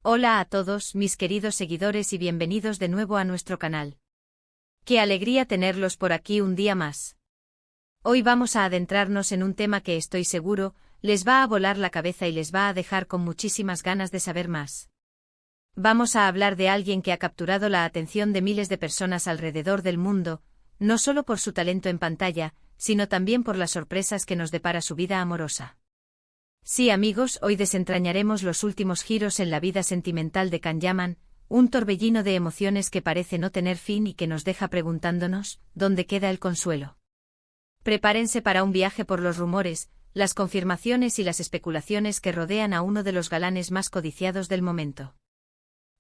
Hola a todos, mis queridos seguidores y bienvenidos de nuevo a nuestro canal. Qué alegría tenerlos por aquí un día más. Hoy vamos a adentrarnos en un tema que estoy seguro, les va a volar la cabeza y les va a dejar con muchísimas ganas de saber más. Vamos a hablar de alguien que ha capturado la atención de miles de personas alrededor del mundo, no solo por su talento en pantalla, sino también por las sorpresas que nos depara su vida amorosa. Sí, amigos, hoy desentrañaremos los últimos giros en la vida sentimental de Can Yaman, un torbellino de emociones que parece no tener fin y que nos deja preguntándonos, ¿dónde queda el consuelo? Prepárense para un viaje por los rumores, las confirmaciones y las especulaciones que rodean a uno de los galanes más codiciados del momento.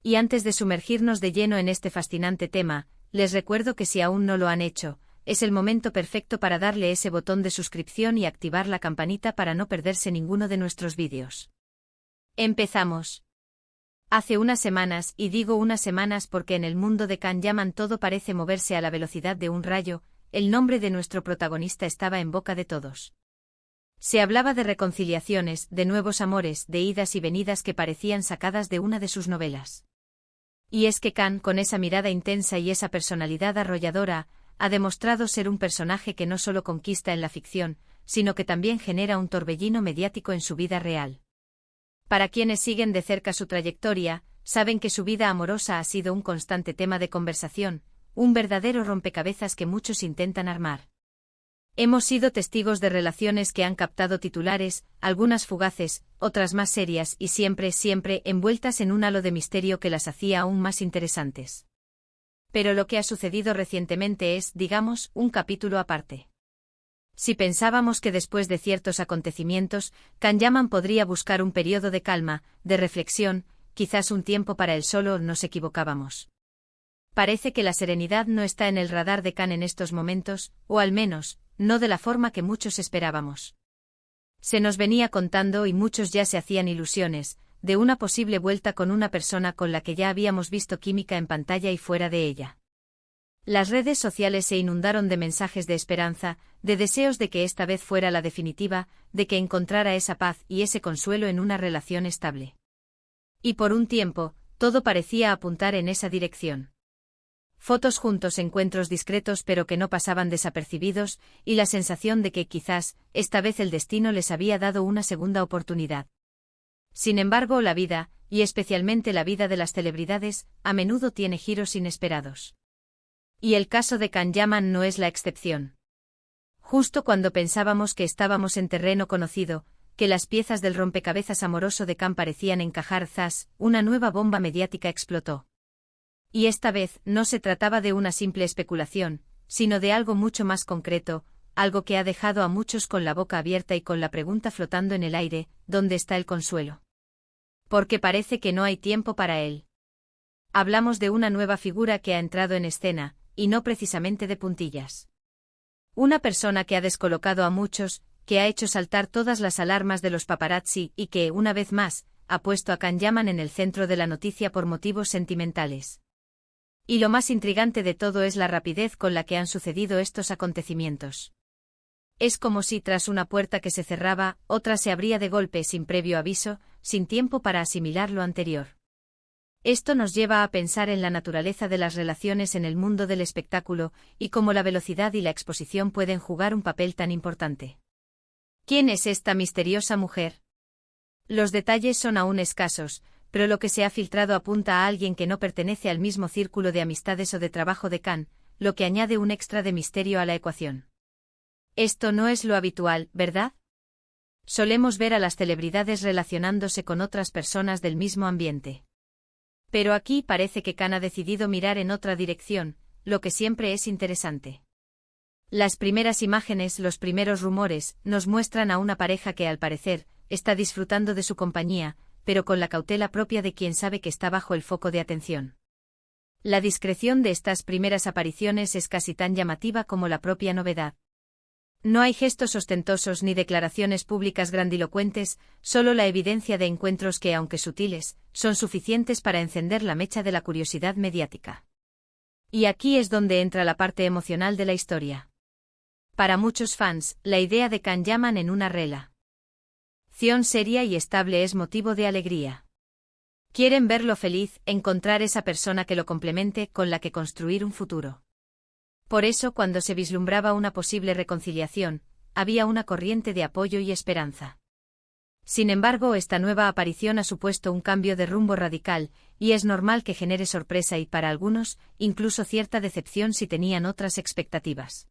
Y antes de sumergirnos de lleno en este fascinante tema, les recuerdo que si aún no lo han hecho, es el momento perfecto para darle ese botón de suscripción y activar la campanita para no perderse ninguno de nuestros vídeos. Empezamos. Hace unas semanas, y digo unas semanas porque en el mundo de Can Yaman todo parece moverse a la velocidad de un rayo, el nombre de nuestro protagonista estaba en boca de todos. Se hablaba de reconciliaciones, de nuevos amores, de idas y venidas que parecían sacadas de una de sus novelas. Y es que Can, con esa mirada intensa y esa personalidad arrolladora, ha demostrado ser un personaje que no solo conquista en la ficción, sino que también genera un torbellino mediático en su vida real. Para quienes siguen de cerca su trayectoria, saben que su vida amorosa ha sido un constante tema de conversación, un verdadero rompecabezas que muchos intentan armar. Hemos sido testigos de relaciones que han captado titulares, algunas fugaces, otras más serias y siempre envueltas en un halo de misterio que las hacía aún más interesantes. Pero lo que ha sucedido recientemente es, digamos, un capítulo aparte. Si pensábamos que después de ciertos acontecimientos, Can Yaman podría buscar un periodo de calma, de reflexión, quizás un tiempo para él solo, nos equivocábamos. Parece que la serenidad no está en el radar de Can en estos momentos, o al menos, no de la forma que muchos esperábamos. Se nos venía contando y muchos ya se hacían ilusiones, de una posible vuelta con una persona con la que ya habíamos visto química en pantalla y fuera de ella. Las redes sociales se inundaron de mensajes de esperanza, de deseos de que esta vez fuera la definitiva, de que encontrara esa paz y ese consuelo en una relación estable. Y por un tiempo, todo parecía apuntar en esa dirección. Fotos juntos, encuentros discretos pero que no pasaban desapercibidos, y la sensación de que quizás, esta vez el destino les había dado una segunda oportunidad. Sin embargo, la vida, y especialmente la vida de las celebridades, a menudo tiene giros inesperados. Y el caso de Can Yaman no es la excepción. Justo cuando pensábamos que estábamos en terreno conocido, que las piezas del rompecabezas amoroso de Can parecían encajar, una nueva bomba mediática explotó. Y esta vez no se trataba de una simple especulación, sino de algo mucho más concreto, algo que ha dejado a muchos con la boca abierta y con la pregunta flotando en el aire, ¿dónde está el consuelo? Porque parece que no hay tiempo para él. Hablamos de una nueva figura que ha entrado en escena, y no precisamente de puntillas. Una persona que ha descolocado a muchos, que ha hecho saltar todas las alarmas de los paparazzi y que, una vez más, ha puesto a Can Yaman en el centro de la noticia por motivos sentimentales. Y lo más intrigante de todo es la rapidez con la que han sucedido estos acontecimientos. Es como si tras una puerta que se cerraba, otra se abría de golpe sin previo aviso, sin tiempo para asimilar lo anterior. Esto nos lleva a pensar en la naturaleza de las relaciones en el mundo del espectáculo, y cómo la velocidad y la exposición pueden jugar un papel tan importante. ¿Quién es esta misteriosa mujer? Los detalles son aún escasos, pero lo que se ha filtrado apunta a alguien que no pertenece al mismo círculo de amistades o de trabajo de Can, lo que añade un extra de misterio a la ecuación. Esto no es lo habitual, ¿verdad? Solemos ver a las celebridades relacionándose con otras personas del mismo ambiente. Pero aquí parece que Can ha decidido mirar en otra dirección, lo que siempre es interesante. Las primeras imágenes, los primeros rumores, nos muestran a una pareja que al parecer, está disfrutando de su compañía, pero con la cautela propia de quien sabe que está bajo el foco de atención. La discreción de estas primeras apariciones es casi tan llamativa como la propia novedad. No hay gestos ostentosos ni declaraciones públicas grandilocuentes, solo la evidencia de encuentros que, aunque sutiles, son suficientes para encender la mecha de la curiosidad mediática. Y aquí es donde entra la parte emocional de la historia. Para muchos fans, la idea de Can Yaman en una relación seria y estable es motivo de alegría. Quieren verlo feliz, encontrar esa persona que lo complemente, con la que construir un futuro. Por eso, cuando se vislumbraba una posible reconciliación, había una corriente de apoyo y esperanza. Sin embargo, esta nueva aparición ha supuesto un cambio de rumbo radical, y es normal que genere sorpresa y, para algunos, incluso cierta decepción si tenían otras expectativas.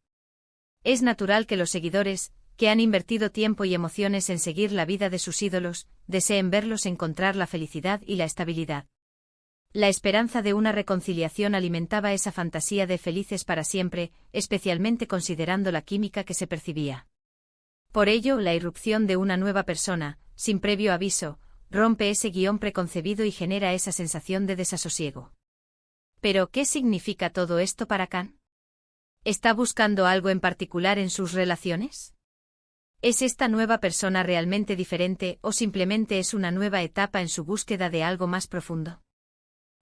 Es natural que los seguidores, que han invertido tiempo y emociones en seguir la vida de sus ídolos, deseen verlos encontrar la felicidad y la estabilidad. La esperanza de una reconciliación alimentaba esa fantasía de felices para siempre, especialmente considerando la química que se percibía. Por ello, la irrupción de una nueva persona, sin previo aviso, rompe ese guión preconcebido y genera esa sensación de desasosiego. ¿Pero qué significa todo esto para Khan? ¿Está buscando algo en particular en sus relaciones? ¿Es esta nueva persona realmente diferente o simplemente es una nueva etapa en su búsqueda de algo más profundo?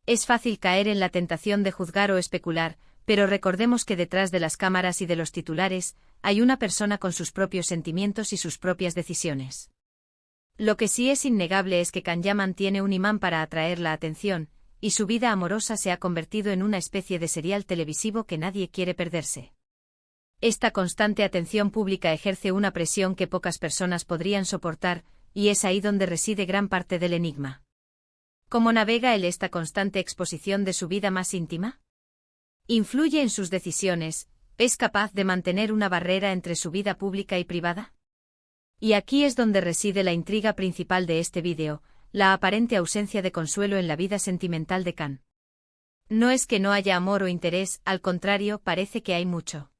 Es fácil caer en la tentación de juzgar o especular, pero recordemos que detrás de las cámaras y de los titulares, hay una persona con sus propios sentimientos y sus propias decisiones. Lo que sí es innegable es que Khan Yaman tiene un imán para atraer la atención, y su vida amorosa se ha convertido en una especie de serial televisivo que nadie quiere perderse. Esta constante atención pública ejerce una presión que pocas personas podrían soportar, y es ahí donde reside gran parte del enigma. ¿Cómo navega él esta constante exposición de su vida más íntima? ¿Influye en sus decisiones? ¿Es capaz de mantener una barrera entre su vida pública y privada? Y aquí es donde reside la intriga principal de este vídeo, la aparente ausencia de consuelo en la vida sentimental de Khan. No es que no haya amor o interés, al contrario, parece que hay mucho.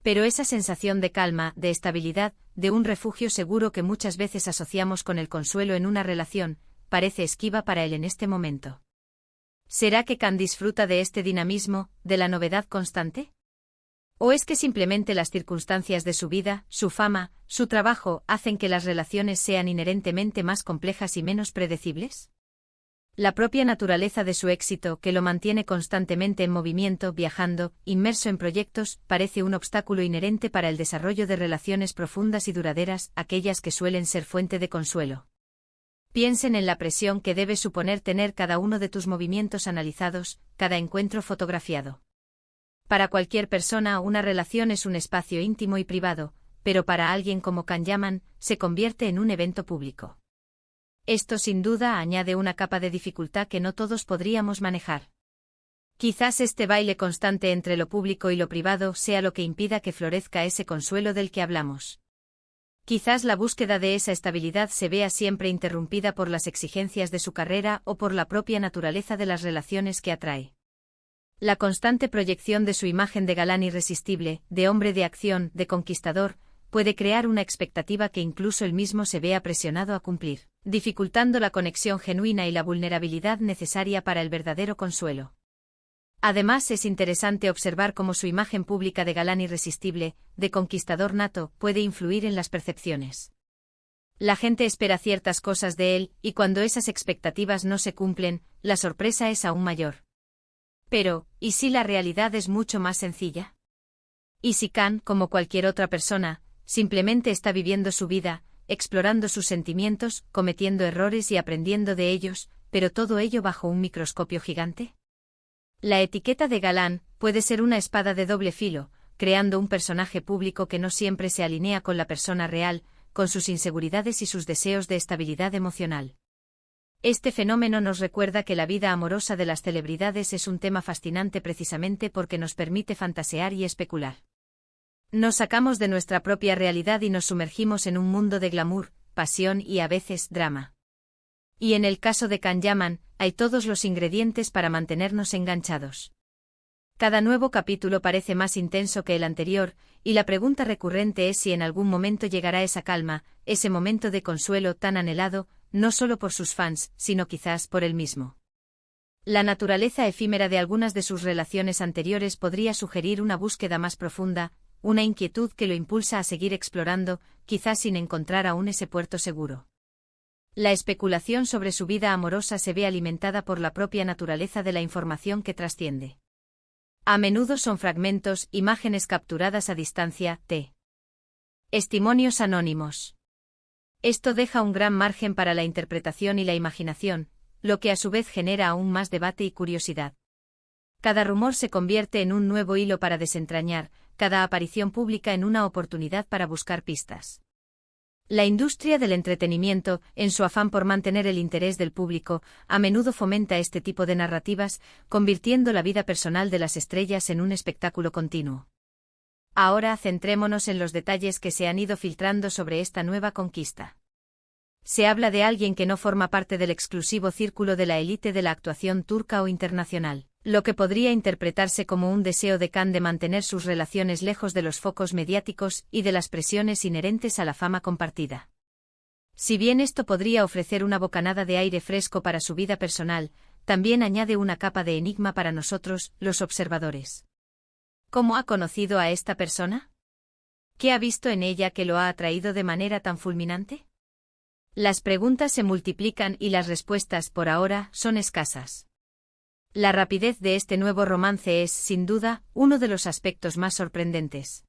Pero esa sensación de calma, de estabilidad, de un refugio seguro que muchas veces asociamos con el consuelo en una relación, parece esquiva para él en este momento. ¿Será que Khan disfruta de este dinamismo, de la novedad constante? ¿O es que simplemente las circunstancias de su vida, su fama, su trabajo, hacen que las relaciones sean inherentemente más complejas y menos predecibles? La propia naturaleza de su éxito, que lo mantiene constantemente en movimiento, viajando, inmerso en proyectos, parece un obstáculo inherente para el desarrollo de relaciones profundas y duraderas, aquellas que suelen ser fuente de consuelo. Piensen en la presión que debe suponer tener cada uno de tus movimientos analizados, cada encuentro fotografiado. Para cualquier persona, una relación es un espacio íntimo y privado, pero para alguien como Khan Yaman, se convierte en un evento público. Esto sin duda añade una capa de dificultad que no todos podríamos manejar. Quizás este baile constante entre lo público y lo privado sea lo que impida que florezca ese consuelo del que hablamos. Quizás la búsqueda de esa estabilidad se vea siempre interrumpida por las exigencias de su carrera o por la propia naturaleza de las relaciones que atrae. La constante proyección de su imagen de galán irresistible, de hombre de acción, de conquistador, puede crear una expectativa que incluso él mismo se vea presionado a cumplir, dificultando la conexión genuina y la vulnerabilidad necesaria para el verdadero consuelo. Además, es interesante observar cómo su imagen pública de galán irresistible, de conquistador nato, puede influir en las percepciones. La gente espera ciertas cosas de él, y cuando esas expectativas no se cumplen, la sorpresa es aún mayor. Pero, ¿y si la realidad es mucho más sencilla? ¿Y si Khan, como cualquier otra persona, simplemente está viviendo su vida, explorando sus sentimientos, cometiendo errores y aprendiendo de ellos, pero todo ello bajo un microscopio gigante? La etiqueta de galán puede ser una espada de doble filo, creando un personaje público que no siempre se alinea con la persona real, con sus inseguridades y sus deseos de estabilidad emocional. Este fenómeno nos recuerda que la vida amorosa de las celebridades es un tema fascinante precisamente porque nos permite fantasear y especular. Nos sacamos de nuestra propia realidad y nos sumergimos en un mundo de glamour, pasión y a veces drama. Y en el caso de Khan Yaman, hay todos los ingredientes para mantenernos enganchados. Cada nuevo capítulo parece más intenso que el anterior, y la pregunta recurrente es si en algún momento llegará esa calma, ese momento de consuelo tan anhelado, no solo por sus fans, sino quizás por él mismo. La naturaleza efímera de algunas de sus relaciones anteriores podría sugerir una búsqueda más profunda, una inquietud que lo impulsa a seguir explorando, quizás sin encontrar aún ese puerto seguro. La especulación sobre su vida amorosa se ve alimentada por la propia naturaleza de la información que trasciende. A menudo son fragmentos, imágenes capturadas a distancia, testimonios anónimos. Esto deja un gran margen para la interpretación y la imaginación, lo que a su vez genera aún más debate y curiosidad. Cada rumor se convierte en un nuevo hilo para desentrañar, cada aparición pública en una oportunidad para buscar pistas. La industria del entretenimiento, en su afán por mantener el interés del público, a menudo fomenta este tipo de narrativas, convirtiendo la vida personal de las estrellas en un espectáculo continuo. Ahora centrémonos en los detalles que se han ido filtrando sobre esta nueva conquista. Se habla de alguien que no forma parte del exclusivo círculo de la élite de la actuación turca o internacional, lo que podría interpretarse como un deseo de Khan de mantener sus relaciones lejos de los focos mediáticos y de las presiones inherentes a la fama compartida. Si bien esto podría ofrecer una bocanada de aire fresco para su vida personal, también añade una capa de enigma para nosotros, los observadores. ¿Cómo ha conocido a esta persona? ¿Qué ha visto en ella que lo ha atraído de manera tan fulminante? Las preguntas se multiplican y las respuestas, por ahora, son escasas. La rapidez de este nuevo romance es, sin duda, uno de los aspectos más sorprendentes.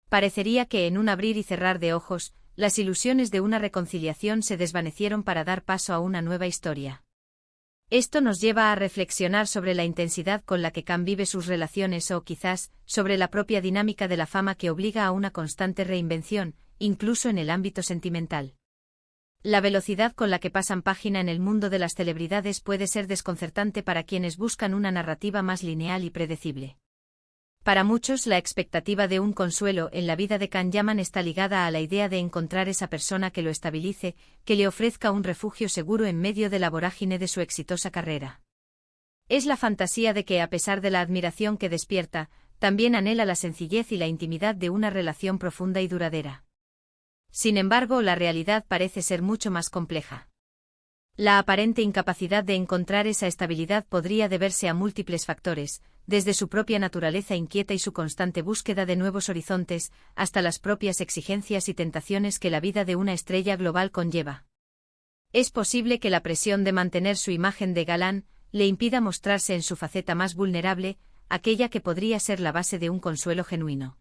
Parecería que en un abrir y cerrar de ojos, las ilusiones de una reconciliación se desvanecieron para dar paso a una nueva historia. Esto nos lleva a reflexionar sobre la intensidad con la que Khan vive sus relaciones o, quizás, sobre la propia dinámica de la fama que obliga a una constante reinvención, incluso en el ámbito sentimental. La velocidad con la que pasan página en el mundo de las celebridades puede ser desconcertante para quienes buscan una narrativa más lineal y predecible. Para muchos, la expectativa de un consuelo en la vida de Khan Yaman está ligada a la idea de encontrar esa persona que lo estabilice, que le ofrezca un refugio seguro en medio de la vorágine de su exitosa carrera. Es la fantasía de que, a pesar de la admiración que despierta, también anhela la sencillez y la intimidad de una relación profunda y duradera. Sin embargo, la realidad parece ser mucho más compleja. La aparente incapacidad de encontrar esa estabilidad podría deberse a múltiples factores, desde su propia naturaleza inquieta y su constante búsqueda de nuevos horizontes, hasta las propias exigencias y tentaciones que la vida de una estrella global conlleva. Es posible que la presión de mantener su imagen de galán le impida mostrarse en su faceta más vulnerable, aquella que podría ser la base de un consuelo genuino.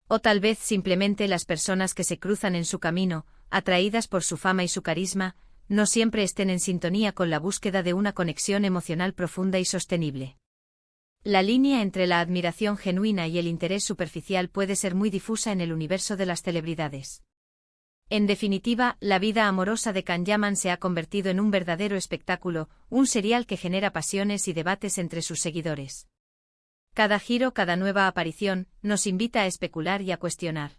O tal vez simplemente las personas que se cruzan en su camino, atraídas por su fama y su carisma, no siempre estén en sintonía con la búsqueda de una conexión emocional profunda y sostenible. La línea entre la admiración genuina y el interés superficial puede ser muy difusa en el universo de las celebridades. En definitiva, la vida amorosa de Khan Yaman se ha convertido en un verdadero espectáculo, un serial que genera pasiones y debates entre sus seguidores. Cada giro, cada nueva aparición, nos invita a especular y a cuestionar.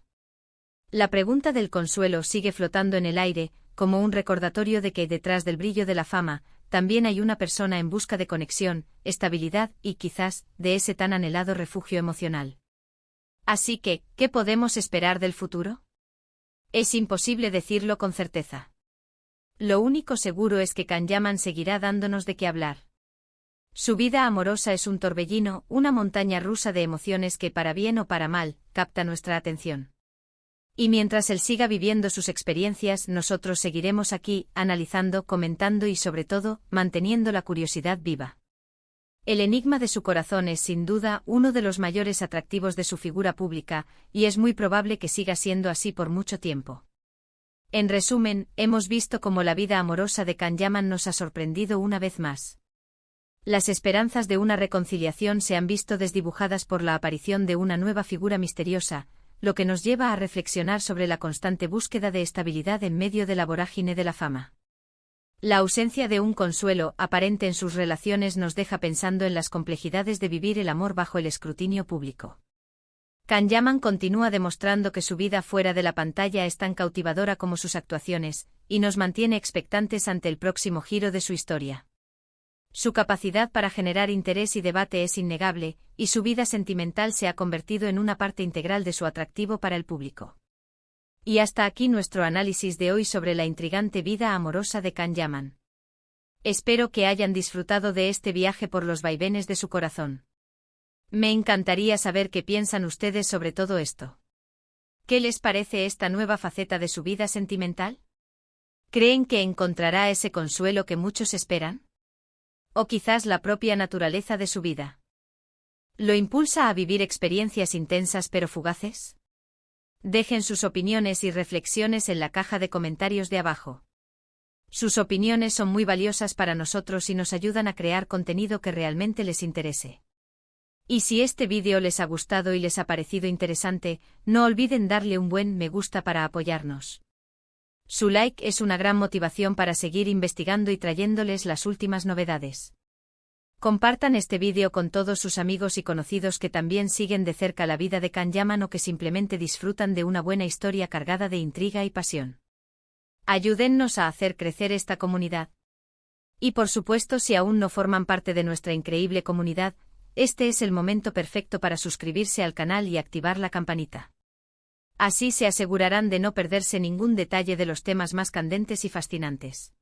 La pregunta del consuelo sigue flotando en el aire, como un recordatorio de que detrás del brillo de la fama, también hay una persona en busca de conexión, estabilidad y, quizás, de ese tan anhelado refugio emocional. Así que, ¿qué podemos esperar del futuro? Es imposible decirlo con certeza. Lo único seguro es que Khan Yaman seguirá dándonos de qué hablar. Su vida amorosa es un torbellino, una montaña rusa de emociones que, para bien o para mal, capta nuestra atención. Y mientras él siga viviendo sus experiencias, nosotros seguiremos aquí, analizando, comentando y, sobre todo, manteniendo la curiosidad viva. El enigma de su corazón es, sin duda, uno de los mayores atractivos de su figura pública, y es muy probable que siga siendo así por mucho tiempo. En resumen, hemos visto cómo la vida amorosa de Khan Yaman nos ha sorprendido una vez más. Las esperanzas de una reconciliación se han visto desdibujadas por la aparición de una nueva figura misteriosa, lo que nos lleva a reflexionar sobre la constante búsqueda de estabilidad en medio de la vorágine de la fama. La ausencia de un consuelo aparente en sus relaciones nos deja pensando en las complejidades de vivir el amor bajo el escrutinio público. Khan Yaman continúa demostrando que su vida fuera de la pantalla es tan cautivadora como sus actuaciones, y nos mantiene expectantes ante el próximo giro de su historia. Su capacidad para generar interés y debate es innegable, y su vida sentimental se ha convertido en una parte integral de su atractivo para el público. Y hasta aquí nuestro análisis de hoy sobre la intrigante vida amorosa de Khan Yaman. Espero que hayan disfrutado de este viaje por los vaivenes de su corazón. Me encantaría saber qué piensan ustedes sobre todo esto. ¿Qué les parece esta nueva faceta de su vida sentimental? ¿Creen que encontrará ese consuelo que muchos esperan? O quizás la propia naturaleza de su vida ¿lo impulsa a vivir experiencias intensas pero fugaces? Dejen sus opiniones y reflexiones en la caja de comentarios de abajo. Sus opiniones son muy valiosas para nosotros y nos ayudan a crear contenido que realmente les interese. Y si este vídeo les ha gustado y les ha parecido interesante, no olviden darle un buen me gusta para apoyarnos. Su like es una gran motivación para seguir investigando y trayéndoles las últimas novedades. Compartan este vídeo con todos sus amigos y conocidos que también siguen de cerca la vida de Can Yaman o que simplemente disfrutan de una buena historia cargada de intriga y pasión. Ayúdennos a hacer crecer esta comunidad. Y por supuesto, si aún no forman parte de nuestra increíble comunidad, este es el momento perfecto para suscribirse al canal y activar la campanita. Así se asegurarán de no perderse ningún detalle de los temas más candentes y fascinantes.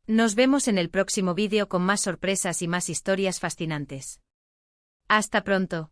Nos vemos en el próximo vídeo con más sorpresas y más historias fascinantes. Hasta pronto.